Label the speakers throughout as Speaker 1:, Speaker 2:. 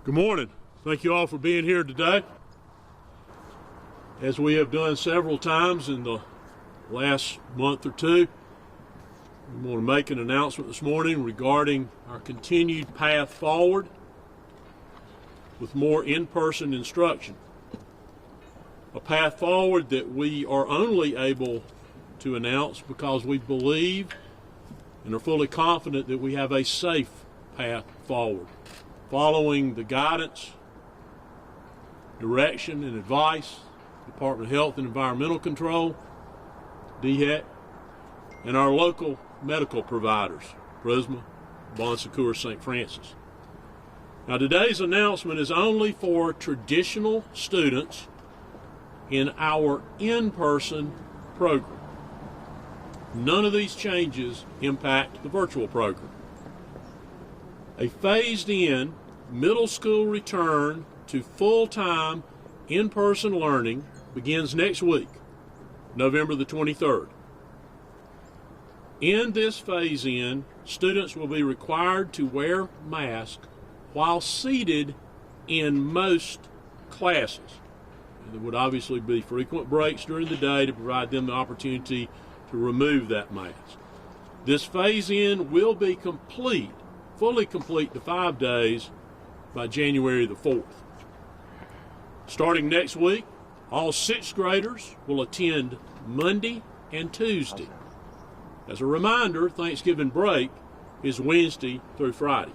Speaker 1: Good morning. Thank you all for being here today. As we have done several times in the last month or two, we want to make an announcement this morning regarding our continued path forward with more in-person instruction. A path forward that we are only able to announce because we believe and are fully confident that we have a safe path forward, following the guidance, direction, and advice, Department of Health and Environmental Control, DHEC, and our local medical providers, Prisma, Bon Secours, St. Francis. Now, today's announcement is only for traditional students in our in-person program. None of these changes impact the virtual program. A phased-in middle school return to full-time in-person learning begins next week, November the 23rd. In this phase-in, students will be required to wear masks while seated in most classes. There would obviously be frequent breaks during the day to provide them the opportunity to remove that mask. This phase-in will be fully complete to 5 days by January the 4th. Starting next week, all 6th graders will attend Monday and Tuesday. As a reminder, Thanksgiving break is Wednesday through Friday.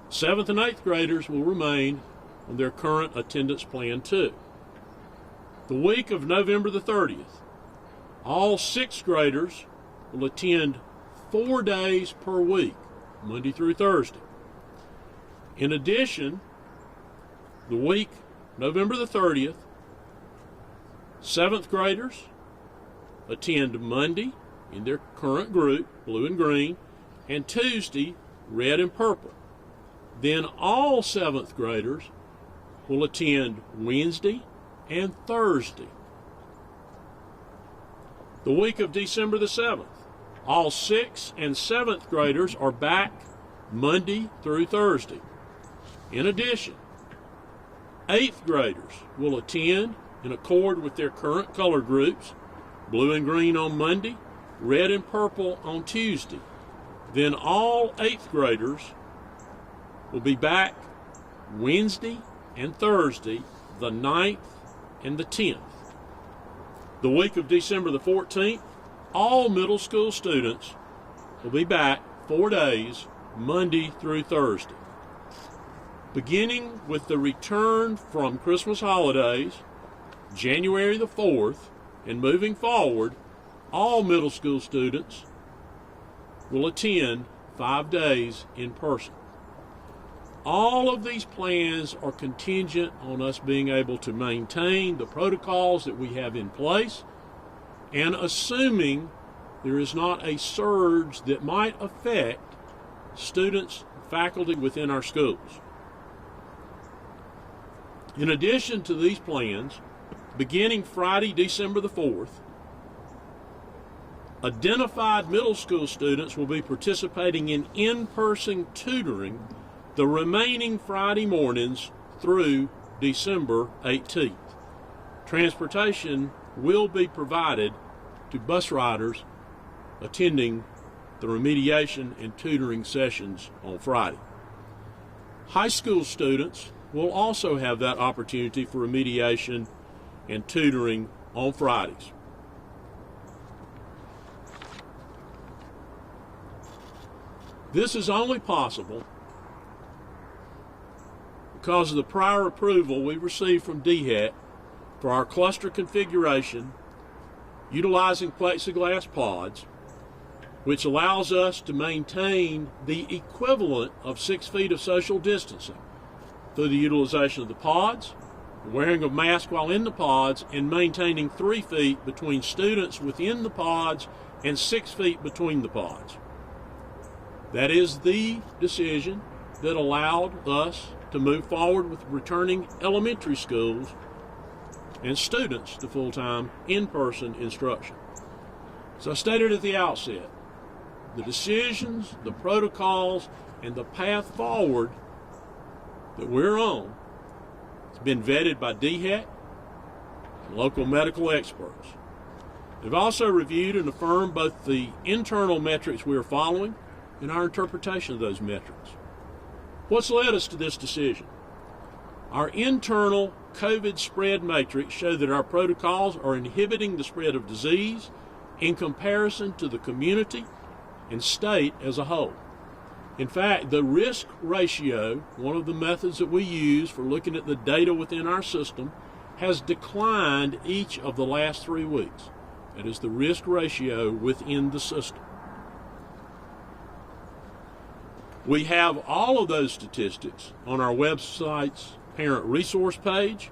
Speaker 1: 7th and 8th graders will remain on their current attendance plan too. The week of November the 30th, all 6th graders will attend 4 days per week, Monday through Thursday. In addition, the week November the 30th, 7th graders attend Monday in their current group, blue and green, and Tuesday, red and purple. Then all 7th graders will attend Wednesday and Thursday. The week of December the 7th, all 6th and 7th graders are back Monday through Thursday. In addition, 8th graders will attend in accord with their current color groups, blue and green on Monday, red and purple on Tuesday. Then all 8th graders will be back Wednesday and Thursday, the 9th and the 10th. The week of December the 14th, all middle school students will be back 4 days, Monday through Thursday. Beginning with the return from Christmas holidays, January the 4th, and moving forward, all middle school students will attend 5 days in person. All of these plans are contingent on us being able to maintain the protocols that we have in place and assuming there is not a surge that might affect students, faculty within our schools. In addition to these plans, beginning Friday, December the 4th, identified middle school students will be participating in in-person tutoring the remaining Friday mornings through December 18th. Transportation will be provided to bus riders attending the remediation and tutoring sessions on Friday. High school students will also have that opportunity for remediation and tutoring on Fridays. This is only possible because of the prior approval we received from DHEC for our cluster configuration utilizing plexiglass pods, which allows us to maintain the equivalent of 6 feet of social distancing through the utilization of the pods, the wearing of masks while in the pods, and maintaining 3 feet between students within the pods and 6 feet between the pods. That is the decision that allowed us to move forward with returning elementary schools and students to full-time in-person instruction. As I stated at the outset, the decisions, the protocols, and the path forward that we're on has been vetted by DHEC and local medical experts. They've also reviewed and affirmed both the internal metrics we are following and our interpretation of those metrics. What's led us to this decision? Our internal COVID spread matrix show that our protocols are inhibiting the spread of disease in comparison to the community and state as a whole. In fact, the risk ratio, one of the methods that we use for looking at the data within our system, has declined each of the last 3 weeks. That is the risk ratio within the system. We have all of those statistics on our website's parent resource page,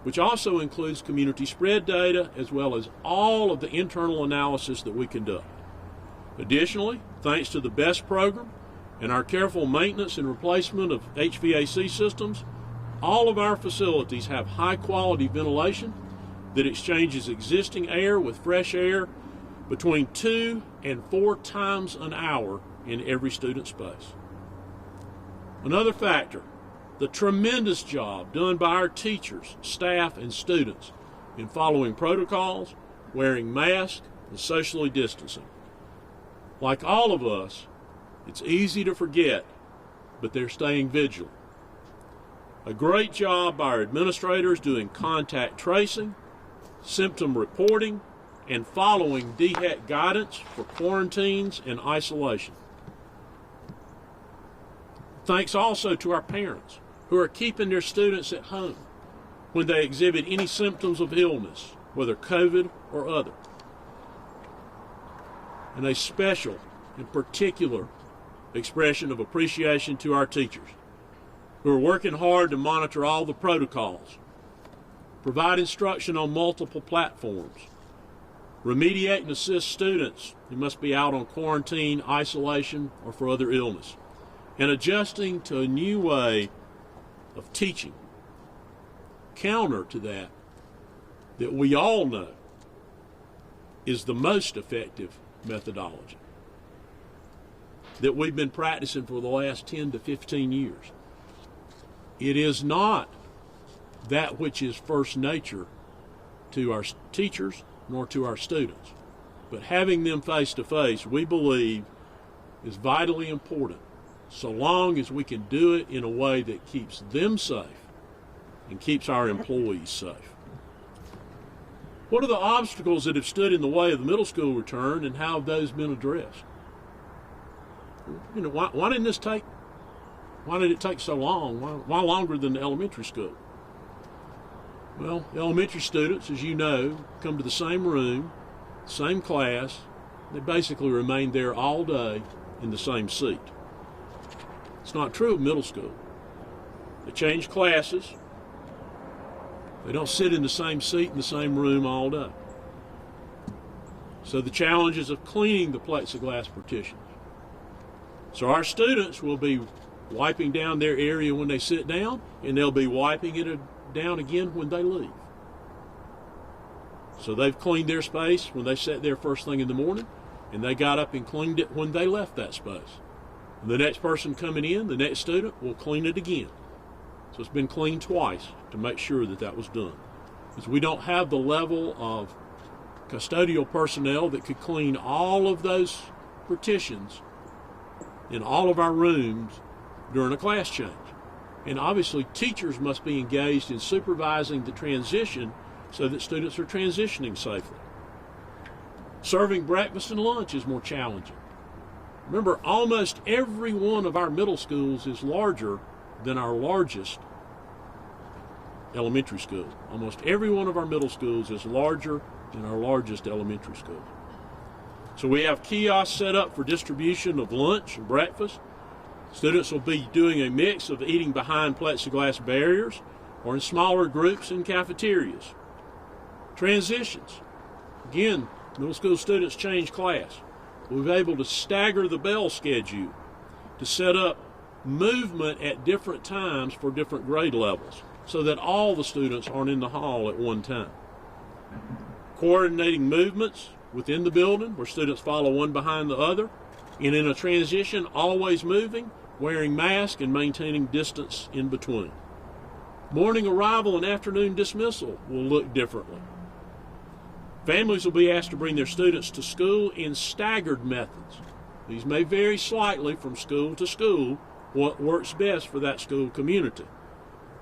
Speaker 1: which also includes community spread data as well as all of the internal analysis that we conduct. Additionally, thanks to the BEST program and our careful maintenance and replacement of HVAC systems, all of our facilities have high-quality ventilation that exchanges existing air with fresh air between 2 and 4 times an hour in every student space. Another factor, the tremendous job done by our teachers, staff, and students in following protocols, wearing masks, and socially distancing. Like all of us, it's easy to forget, but they're staying vigilant. A great job by our administrators doing contact tracing, symptom reporting, and following DHEC guidance for quarantines and isolation. Thanks also to our parents who are keeping their students at home when they exhibit any symptoms of illness, whether COVID or other. And a special and particular expression of appreciation to our teachers who are working hard to monitor all the protocols, provide instruction on multiple platforms, remediate and assist students who must be out on quarantine, isolation, or for other illness, and adjusting to a new way of teaching, counter to that we all know is the most effective methodology that we've been practicing for the last 10 to 15 years. It is not that which is first nature to our teachers nor to our students, but having them face to face, we believe, is vitally important, so long as we can do it in a way that keeps them safe and keeps our employees safe. What are the obstacles that have stood in the way of the middle school return, and how have those been addressed? Why did it take so long? Why longer than the elementary school? Well, elementary students, as you know, come to the same room, same class. They basically remain there all day in the same seat. It's not true of middle school. They change classes. They don't sit in the same seat in the same room all day. So the challenges of cleaning the plexiglass partitions. So our students will be wiping down their area when they sit down, and they'll be wiping it down again when they leave. So they've cleaned their space when they sat there first thing in the morning, and they got up and cleaned it when they left that space. And the next person coming in, the next student, will clean it again. So it's been cleaned twice to make sure that that was done. Because we don't have the level of custodial personnel that could clean all of those partitions in all of our rooms during a class change. And obviously teachers must be engaged in supervising the transition so that students are transitioning safely. Serving breakfast and lunch is more challenging. Remember, almost every one of our middle schools is larger than our largest elementary school. Almost every one of our middle schools is larger than our largest elementary school. So we have kiosks set up for distribution of lunch and breakfast. Students will be doing a mix of eating behind plexiglass barriers or in smaller groups in cafeterias. Transitions. Again, middle school students change class. We've been able to stagger the bell schedule to set up movement at different times for different grade levels so that all the students aren't in the hall at one time. Coordinating movements within the building where students follow one behind the other, and in a transition always moving, wearing masks and maintaining distance in between. Morning arrival and afternoon dismissal will look differently. Families will be asked to bring their students to school in staggered methods. These may vary slightly from school to school, what works best for that school community.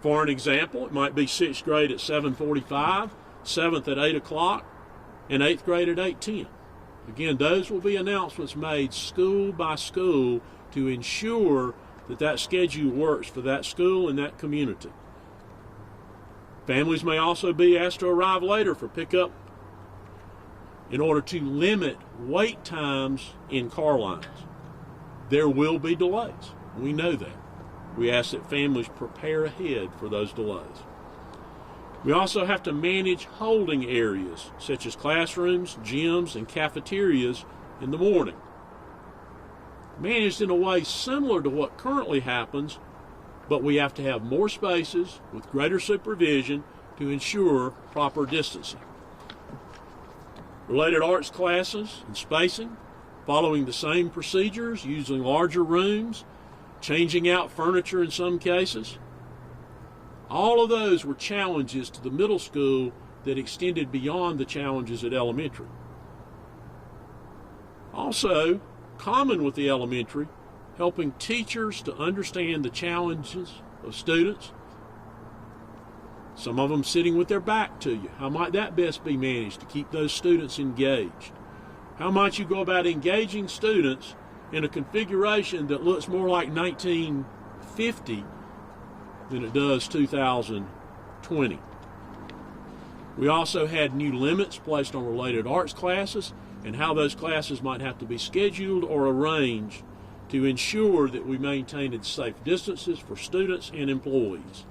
Speaker 1: For an example, it might be 6th grade at 7:45, 7th at 8 o'clock, and 8th grade at 8:10. Again, those will be announcements made school by school to ensure that that schedule works for that school and that community. Families may also be asked to arrive later for pickup in order to limit wait times in car lines. There will be delays. We know that. We ask that families prepare ahead for those delays. We also have to manage holding areas such as classrooms, gyms, and cafeterias in the morning. Managed in a way similar to what currently happens, but we have to have more spaces with greater supervision to ensure proper distancing. Related arts classes and spacing, following the same procedures, using larger rooms, changing out furniture in some cases. All of those were challenges to the middle school that extended beyond the challenges at elementary. Also, common with the elementary, helping teachers to understand the challenges of students. Some of them sitting with their back to you. How might that best be managed to keep those students engaged? How might you go about engaging students in a configuration that looks more like 1950 than it does 2020? We also had new limits placed on related arts classes and how those classes might have to be scheduled or arranged to ensure that we maintained safe distances for students and employees.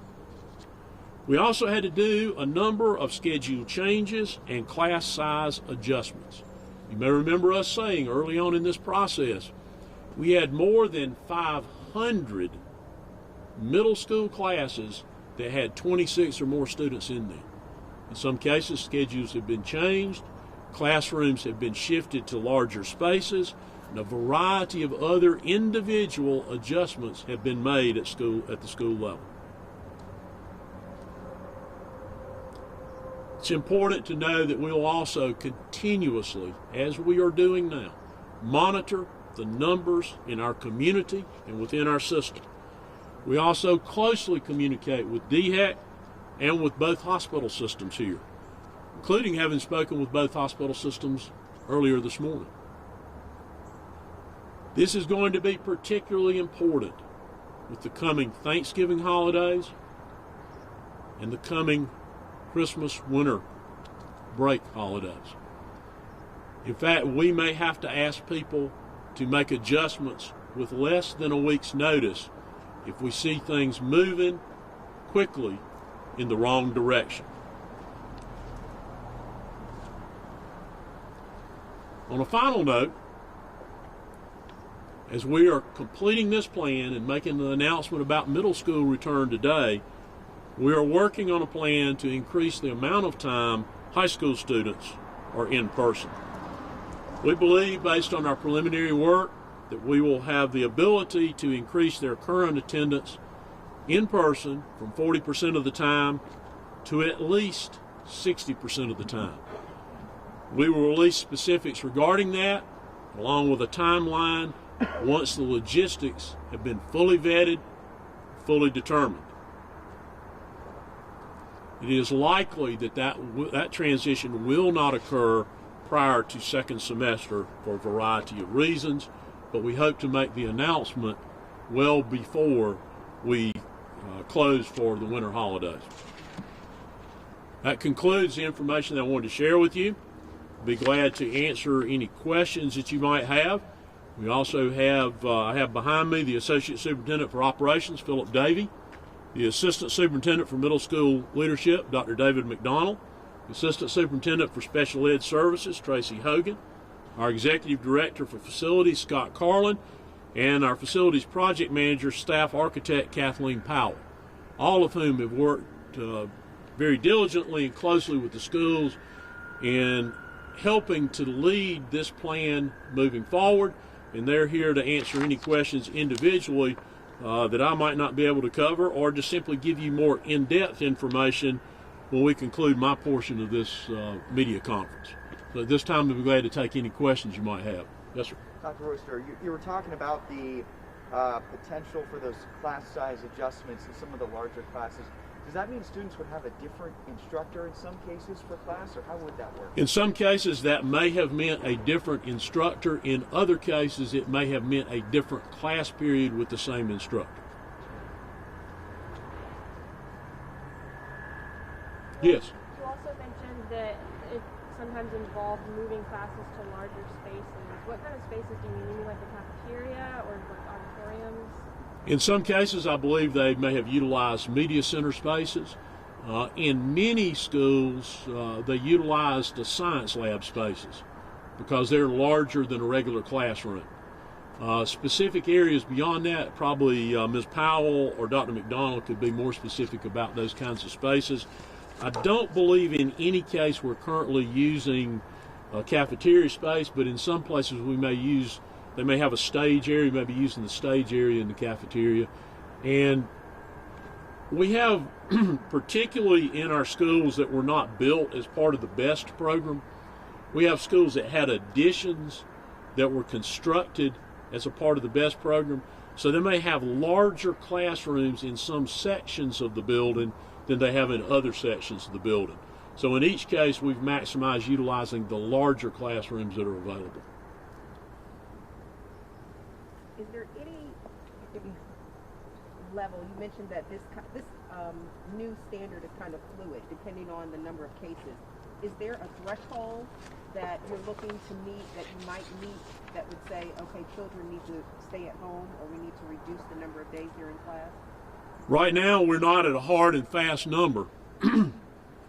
Speaker 1: We also had to do a number of schedule changes and class size adjustments. You may remember us saying early on in this process, we had more than 500 middle school classes that had 26 or more students in them. In some cases, schedules have been changed, classrooms have been shifted to larger spaces, and a variety of other individual adjustments have been made at the school level. It's important to know that we'll also continuously, as we are doing now, monitor the numbers in our community and within our system. We also closely communicate with DHEC and with both hospital systems here, including having spoken with both hospital systems earlier this morning. This is going to be particularly important with the coming Thanksgiving holidays and the coming Christmas winter break holidays. In fact, we may have to ask people to make adjustments with less than a week's notice if we see things moving quickly in the wrong direction. On a final note, as we are completing this plan and making the announcement about middle school return today, we are working on a plan to increase the amount of time high school students are in person. We believe, based on our preliminary work, that we will have the ability to increase their current attendance in person from 40% of the time to at least 60% of the time. We will release specifics regarding that, along with a timeline, once the logistics have been fully vetted, fully determined. It is likely that transition will not occur prior to second semester for a variety of reasons, but we hope to make the announcement well before we close for the winter holidays. That concludes the information that I wanted to share with you. I'll be glad to answer any questions that you might have. We also have, I have behind me the Associate Superintendent for Operations, Philip Davey, the Assistant Superintendent for Middle School Leadership, Dr. David McDonald, the Assistant Superintendent for Special Ed Services, Tracy Hogan, our Executive Director for Facilities, Scott Carlin, and our Facilities Project Manager, Staff Architect, Kathleen Powell, all of whom have worked very diligently and closely with the schools in helping to lead this plan moving forward, and they're here to answer any questions individually that I might not be able to cover, or just simply give you more in-depth information when we conclude my portion of this media conference. So at this time, I'll be glad to take any questions you might have. Yes, sir.
Speaker 2: Dr. Royster, you were talking about the potential for those class size adjustments in some of the larger classes. Does that mean students would have a different instructor in some cases for class, or how would that work?
Speaker 1: In some cases, that may have meant a different instructor. In other cases, it may have meant a different class period with the same instructor. Yes?
Speaker 3: You also mentioned that it sometimes involved moving classes to larger spaces. What kind of spaces do you mean? You mean like the cafeteria or like auditoriums?
Speaker 1: In some cases, I believe they may have utilized media center spaces. In many schools, they utilized the science lab spaces because they're larger than a regular classroom. Specific areas beyond that, probably Ms. Powell or Dr. McDonald could be more specific about those kinds of spaces. I don't believe in any case we're currently using cafeteria space, but in some places they may have a stage area, maybe using the stage area in the cafeteria. And we have, particularly in our schools that were not built as part of the BEST program, we have schools that had additions that were constructed as a part of the BEST program. So they may have larger classrooms in some sections of the building than they have in other sections of the building. So in each case, we've maximized utilizing the larger classrooms that are available.
Speaker 4: Is there any level, you mentioned that this new standard is kind of fluid depending on the number of cases. Is there a threshold that you're looking to meet, that you might meet, that would say, okay, children need to stay at home, or we need to reduce the number of days they're in class?
Speaker 1: Right now, we're not at a hard and fast number.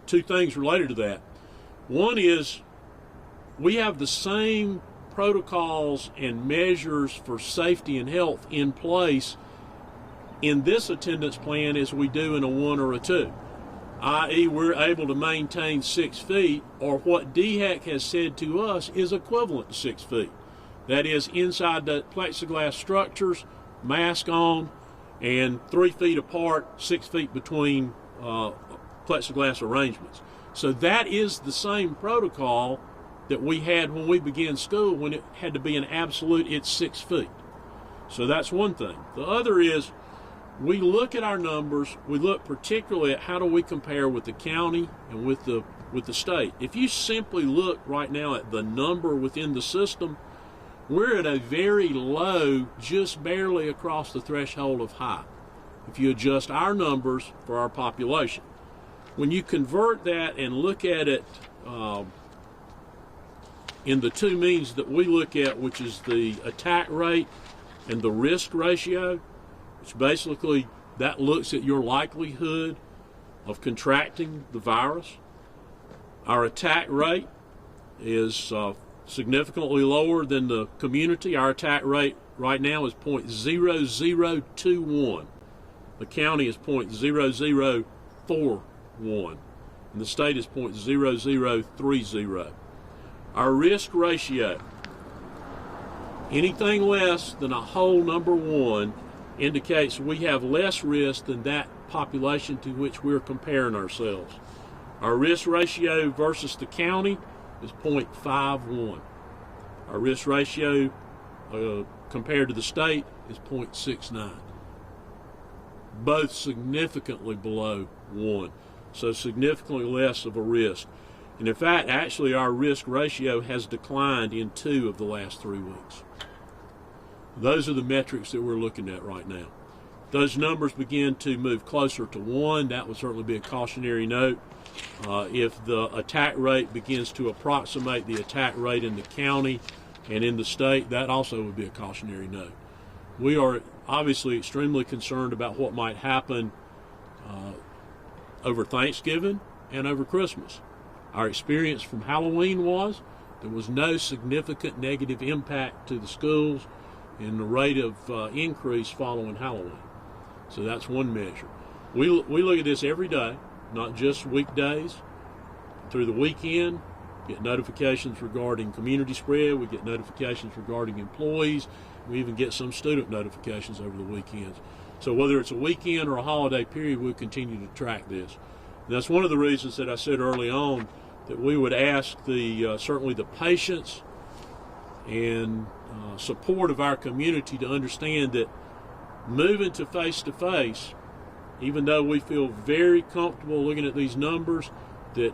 Speaker 1: Two things related to that. One is we have the same protocols and measures for safety and health in place in this attendance plan as we do in a 1 or a 2, i.e. we're able to maintain 6 feet, or what DHEC has said to us is equivalent to 6 feet. That is, inside the plexiglass structures, mask on, and 3 feet apart, 6 feet between plexiglass arrangements. So that is the same protocol that we had when we began school, when it had to be an absolute, it's 6 feet. So that's one thing. The other is, we look at our numbers, we look particularly at how do we compare with the county and with the state. If you simply look right now at the number within the system, we're at a very low, just barely across the threshold of high, if you adjust our numbers for our population. When you convert that and look at it in the two means that we look at, which is the attack rate and the risk ratio, which basically that looks at your likelihood of contracting the virus. Our attack rate is significantly lower than the community. Our attack rate right now is 0.0021. The county is 0.0041, and the state is 0.0030. Our risk ratio, anything less than a whole number 1, indicates we have less risk than that population to which we're comparing ourselves. Our risk ratio versus the county is 0.51. Our risk ratio compared to the state is 0.69. Both significantly below 1, so significantly less of a risk. And in fact, actually our risk ratio has declined in 2 of the last 3 weeks. Those are the metrics that we're looking at right now. Those numbers begin to move closer to 1. That would certainly be a cautionary note. If the attack rate begins to approximate the attack rate in the county and in the state, that also would be a cautionary note. We are obviously extremely concerned about what might happen over Thanksgiving and over Christmas. Our experience from Halloween was there was no significant negative impact to the schools in the rate of increase following Halloween. So that's one measure. We look at this every day, not just weekdays. Through the weekend, get notifications regarding community spread. We get notifications regarding employees. We even get some student notifications over the weekends. So whether it's a weekend or a holiday period, we'll continue to track this. And that's one of the reasons that I said early on that we would ask certainly the patience and support of our community to understand that moving to face-to-face, even though we feel very comfortable looking at these numbers, that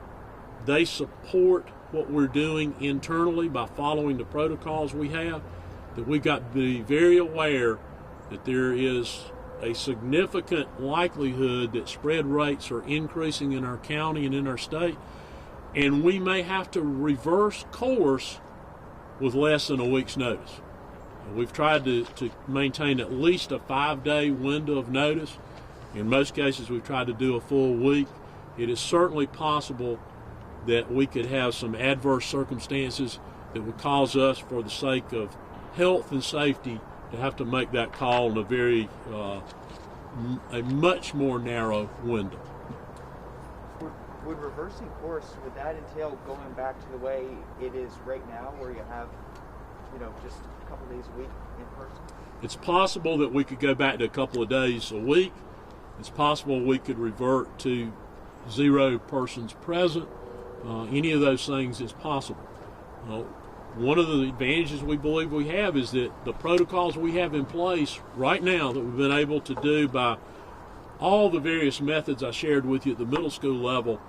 Speaker 1: they support what we're doing internally by following the protocols we have, that we've got to be very aware that there is a significant likelihood that spread rates are increasing in our county and in our state, and we may have to reverse course with less than a week's notice. We've tried to maintain at least a 5-day window of notice. In most cases, we've tried to do a full week. It is certainly possible that we could have some adverse circumstances that would cause us, for the sake of health and safety, to have to make that call in a much more narrow window.
Speaker 2: Would reversing course, would that entail going back to the way it is right now, where you have, just a couple days a week in person?
Speaker 1: It's possible that we could go back to a couple of days a week. It's possible we could revert to 0 persons present. Any of those things is possible. One of the advantages we believe we have is that the protocols we have in place right now that we've been able to do by all the various methods I shared with you at the middle school level,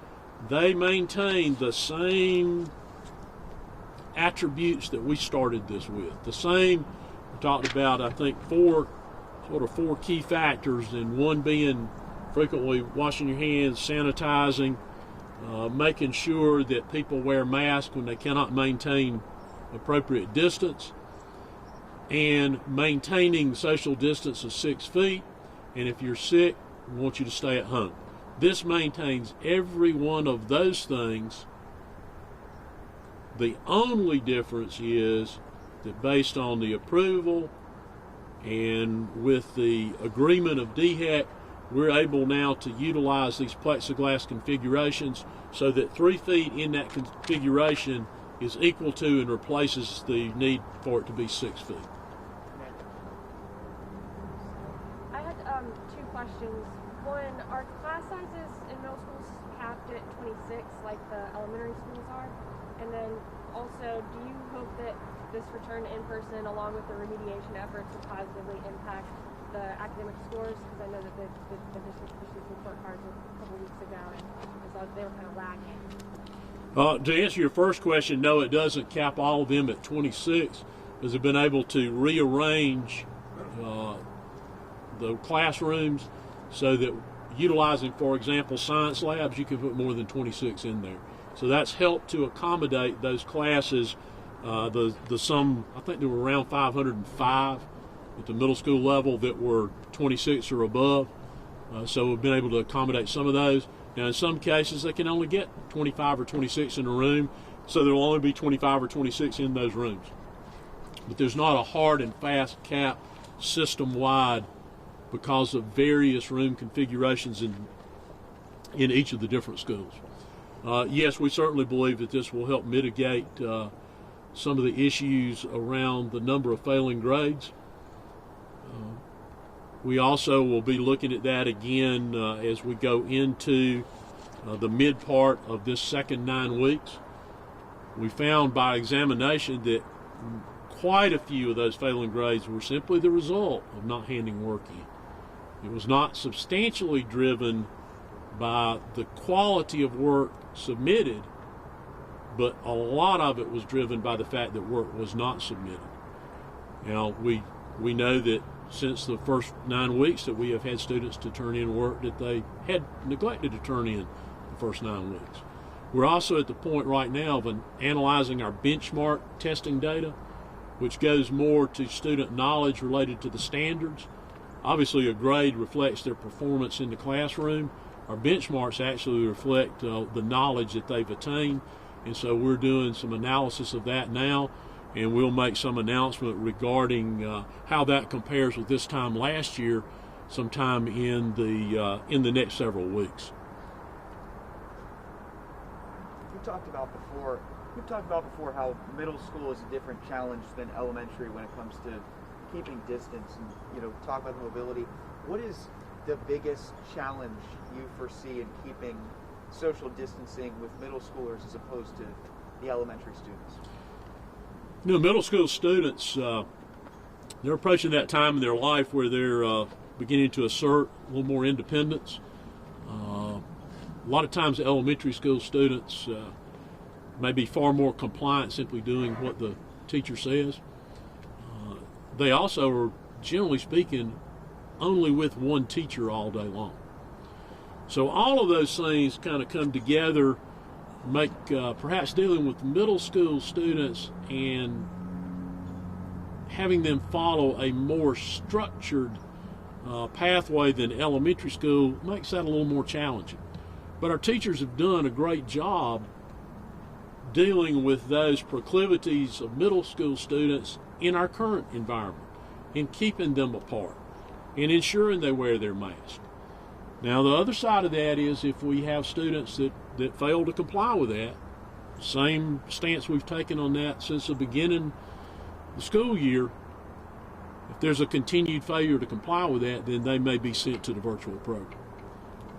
Speaker 1: they maintain the same attributes that we started this with. The same, we talked about, I think, four key factors, and one being frequently washing your hands, sanitizing, making sure that people wear masks when they cannot maintain appropriate distance, and maintaining social distance of 6 feet, and if you're sick, we want you to stay at home. This maintains every one of those things. The only difference is that based on the approval and with the agreement of DHEC, we're able now to utilize these plexiglass configurations so that 3 feet in that configuration is equal to and replaces the need for it to be 6 feet.
Speaker 3: I had 2 questions. One, are class sizes in middle schools capped at 26 like the elementary schools are? And then also, do you hope that this return to in-person along with the remediation efforts will positively impact the academic scores? Because I know that the district issued report cards a couple weeks ago and they were kind of lagging.
Speaker 1: To answer your first question, no, it doesn't cap all of them at 26, because they've been able to rearrange the classrooms so that utilizing, for example, science labs, you can put more than 26 in there. So that's helped to accommodate those classes. Some, I think there were around 505 at the middle school level that were 26 or above. So we've been able to accommodate some of those. Now, in some cases, they can only get 25 or 26 in a room, so there will only be 25 or 26 in those rooms. But there's not a hard and fast cap system-wide because of various room configurations in each of the different schools. Yes, we certainly believe that this will help mitigate some of the issues around the number of failing grades. We also will be looking at that again as we go into the mid part of this second 9 weeks. We found by examination that quite a few of those failing grades were simply the result of not handing work in. It was not substantially driven by the quality of work submitted, but a lot of it was driven by the fact that work was not submitted. Now, we know that since the first 9 weeks that we have had students to turn in work that they had neglected to turn in the first 9 weeks. We're also at the point right now of analyzing our benchmark testing data, which goes more to student knowledge related to the standards. Obviously, a grade reflects their performance in the classroom. Our benchmarks actually reflect the knowledge that they've attained, and so we're doing some analysis of that now, and we'll make some announcement regarding how that compares with this time last year, sometime in the next several weeks.
Speaker 2: We've talked about before how middle school is a different challenge than elementary when it comes to keeping distance and talk about the mobility, what is the biggest challenge you foresee in keeping social distancing with middle schoolers as opposed to the elementary students?
Speaker 1: Middle school students, they're approaching that time in their life where they're beginning to assert a little more independence. A lot of times elementary school students may be far more compliant simply doing what the teacher says. They also are, generally speaking, only with one teacher all day long. So all of those things kind of come together, make perhaps dealing with middle school students and having them follow a more structured pathway than elementary school makes that a little more challenging. But our teachers have done a great job dealing with those proclivities of middle school students in our current environment, in keeping them apart, and ensuring they wear their mask. Now, the other side of that is if we have students that fail to comply with that, same stance we've taken on that since the beginning of the school year, if there's a continued failure to comply with that, then they may be sent to the virtual program.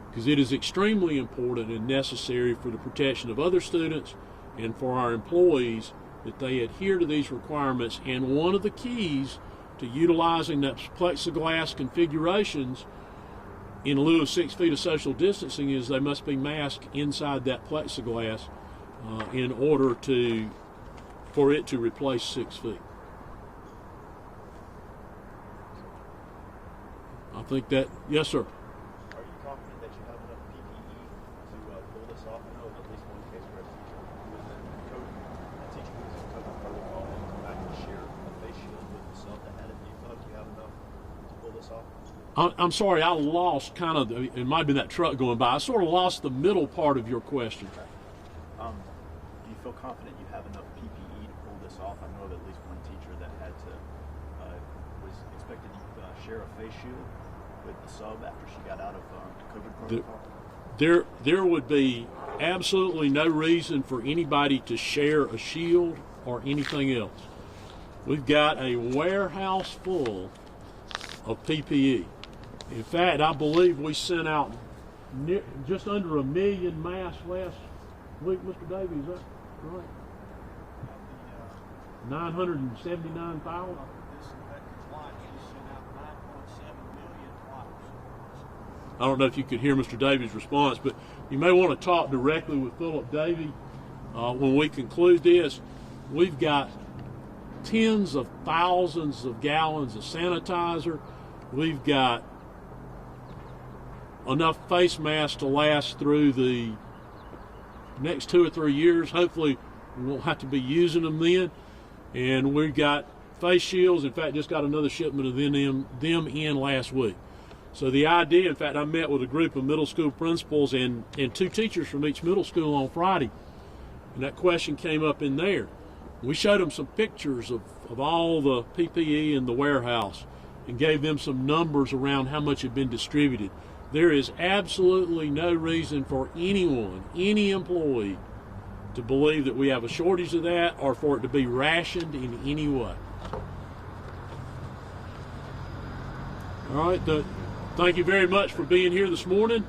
Speaker 1: Because it is extremely important and necessary for the protection of other students and for our employees that they adhere to these requirements. And one of the keys to utilizing that plexiglass configurations in lieu of 6 feet of social distancing is they must be masked inside that plexiglass in order for it to replace 6 feet. I think that, yes, sir.
Speaker 5: Are you confident that you have enough PPE to pull this off? I know of at least one case where a teacher who was in COVID protocol had to come back and share a face shield with the sub that had it. Do you feel like you have enough to pull this off?
Speaker 1: I'm sorry, I lost kind of, it might have been that truck going by. I sort of lost the middle part of your question.
Speaker 5: Okay. Do you feel confident you have enough PPE to pull this off? I know of at least one teacher that had to, was expected to share a face shield with the sub after she got out of COVID protocol.
Speaker 1: There would be absolutely no reason for anybody to share a shield or anything else. We've got a warehouse full of PPE. In fact, I believe we sent out just under 1 million masks last week, Mr. Davey, is that right? 979,000? I don't know if you could hear Mr. Davies' response, but you may want to talk directly with Philip Davey when we conclude this. We've got tens of thousands of gallons of sanitizer. We've got enough face masks to last through the next 2 or 3 years. Hopefully we won't have to be using them then. And we've got face shields. In fact, just got another shipment of them in last week. So the idea, in fact, I met with a group of middle school principals and 2 teachers from each middle school on Friday. And that question came up in there. We showed them some pictures of all the PPE in the warehouse and gave them some numbers around how much had been distributed. There is absolutely no reason for anyone, any employee, to believe that we have a shortage of that or for it to be rationed in any way. All right, thank you very much for being here this morning.